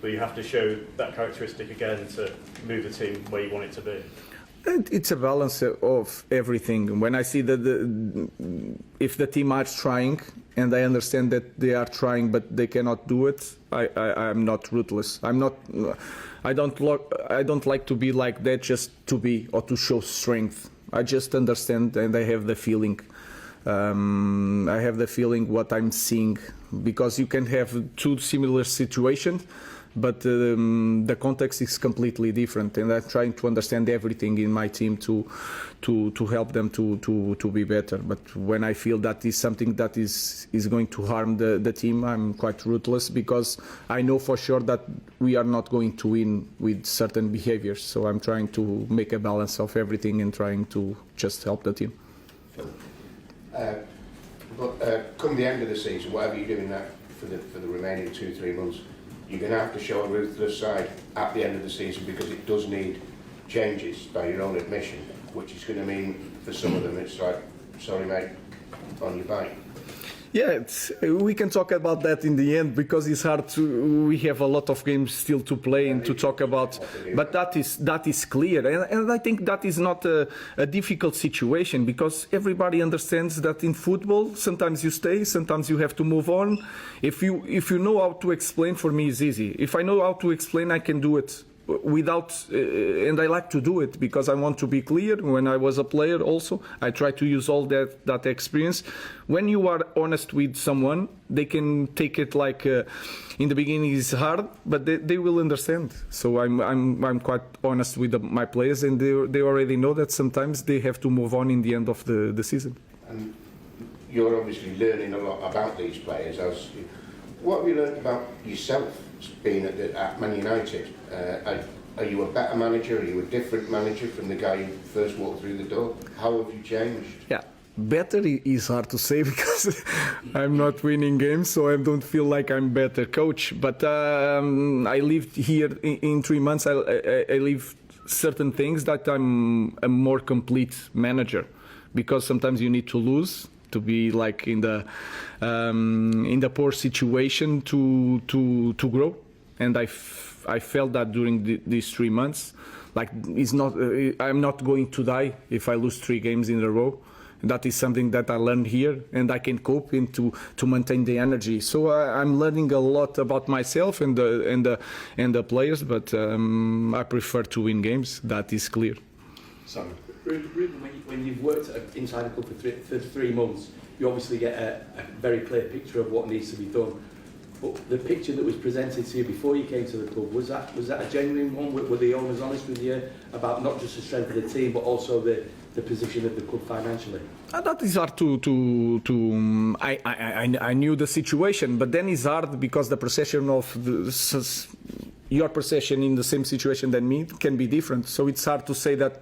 Will you have to show that characteristic again to move the team where you want it to be? It's a balance of everything. When I see that if the team are trying and I understand that they are trying but they cannot do it, I'm not ruthless. I don't like to be like that just to be or to show strength. I just understand and I have the feeling. I have the feeling what I'm seeing, because you can have two similar situations, but the context is completely different, and I'm trying to understand everything in my team to help them to be better. But when I feel that is something that is going to harm the team, I'm quite ruthless, because I know for sure that we are not going to win with certain behaviors. So I'm trying to make a balance of everything and trying to just help the team. Come the end of the season, whatever you're doing that for the remaining 2-3 months, you're going to have to show a ruthless side at the end of the season, because it does need changes, by your own admission, which is going to mean for some of them it's like, sorry mate, on your bike. Yeah, we can talk about that in the end, because it's hard to. We have a lot of games still to play and to talk about, but that is clear, and I think that is not a difficult situation, because everybody understands that in football sometimes you stay, sometimes you have to move on. If you know how to explain, for me it's easy. If I know how to explain, I can do it without, and I like to do it because I want to be clear. When I was a player also, I try to use all that experience. When you are honest with someone, they can take it like in the beginning it's hard, but they will understand. So I'm quite honest with my players, and they already know that sometimes they have to move on in the end of the season. And you're obviously learning a lot about these players. What have you learned about yourself being at Man United? Are you a better manager? Are you a different manager from the guy who first walked through the door? How have you changed? Yeah, better is hard to say, because I'm not winning games, so I don't feel like I'm better coach. But I lived here in 3 months. I live certain things that I'm a more complete manager, because sometimes you need to lose to be like in the poor situation to grow. And I felt that during these 3 months, like I'm not going to die if I lose 3 games in a row. That is something that I learned here, and I can cope in to maintain the energy. So I'm learning a lot about myself and the players, but I prefer to win games. That is clear. Sorry. Ruben, when you've worked inside a club for 3 months, you obviously get a very clear picture of what needs to be done. But the picture that was presented to you before you came to the club, was that a genuine one? Were the owners honest with you about not just the strength of the team, but also the position of the club financially? That is hard to I knew the situation, but then it's hard because the perception of your perception in the same situation than me can be different. So it's hard to say that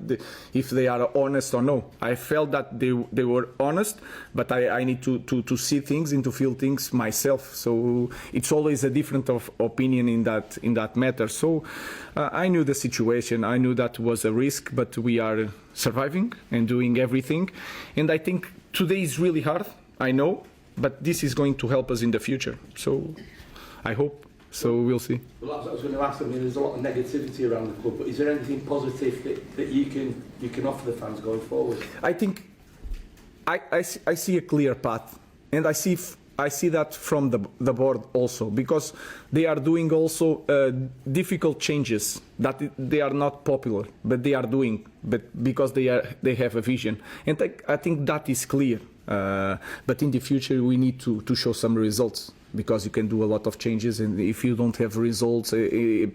if they are honest or no. I felt that they were honest, but I need to see things and to feel things myself. So it's always a different opinion in that matter. So I knew the situation. I knew that was a risk, but we are surviving and doing everything. And I think today is really hard, I know, but this is going to help us in the future. So I hope. So we'll see. Well, I was going to ask. I mean, there's a lot of negativity around the club, but is there anything positive that you can offer the fans going forward? I think I see a clear path, and I see that from the board also, because they are doing also difficult changes that they are not popular, but they are doing, but because they have a vision, and I think that is clear. But in the future, we need to show some results, because you can do a lot of changes, and if you don't have results,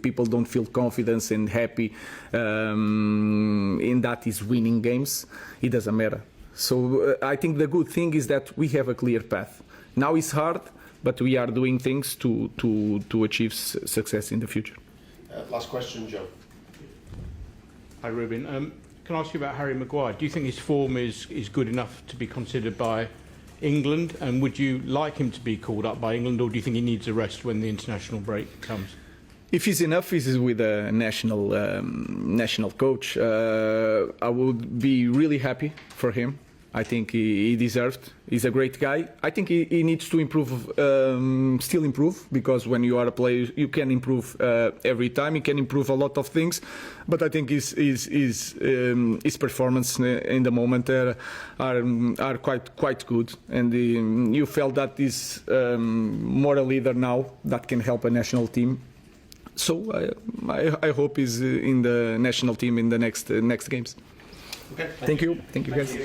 people don't feel confidence and happy, and that is winning games. It doesn't matter. So I think the good thing is that we have a clear path. Now it's hard, but we are doing things to achieve success in the future. Last question, Joe. Hi, Ruben. Can I ask you about Harry Maguire? Do you think his form is good enough to be considered by England, and would you like him to be called up by England, or do you think he needs a rest when the international break comes? If he's enough, he's with a national coach. I would be really happy for him. I think he deserved. He's a great guy. I think he needs to improve, still improve, because when you are a player, you can improve every time. He can improve a lot of things, but I think his performance in the moment are quite good, and you felt that he's more a leader now that can help a national team. So I hope he's in the national team in the next games. Okay. Thank you. Thank you, guys.